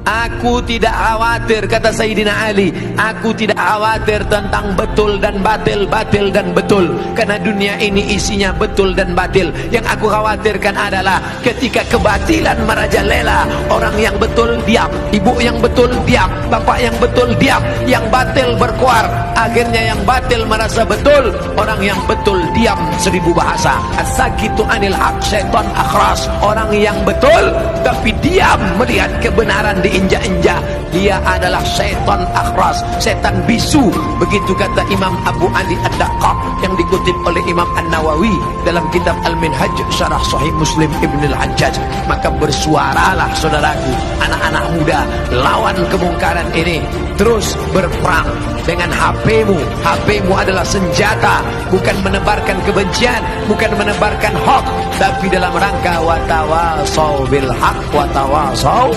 Aku tidak khawatir, kata Sayyidina Ali, aku tidak khawatir tentang betul dan batil, batil dan betul, karena dunia ini isinya betul dan batil. Yang aku khawatirkan adalah ketika kebatilan merajalela, orang yang betul diam, ibu yang betul diam, bapak yang betul diam, yang batil berkuar. Akhirnya yang batil merasa betul, orang yang betul diam 1000 bahasa. As-sakitu anil haq syaitan akhras. Orang yang betul tapi diam melihat kebenaran diinjak-injak, dia adalah syaitan akhras, setan bisu. Begitu kata Imam Abu Ali Ad-Daqqaq yang dikutip oleh Imam An-Nawawi dalam kitab Al-Minhaj Syarah Sahih Muslim Ibn Al-Hajjaj. Maka bersuaralah saudaraku, anak-anak muda, lawan kemungkaran ini. Terus berperang dengan HP-mu. HP-mu adalah senjata, bukan menebarkan kebencian, bukan menebarkan hoax, tapi dalam rangka watawasau bil haq watawasau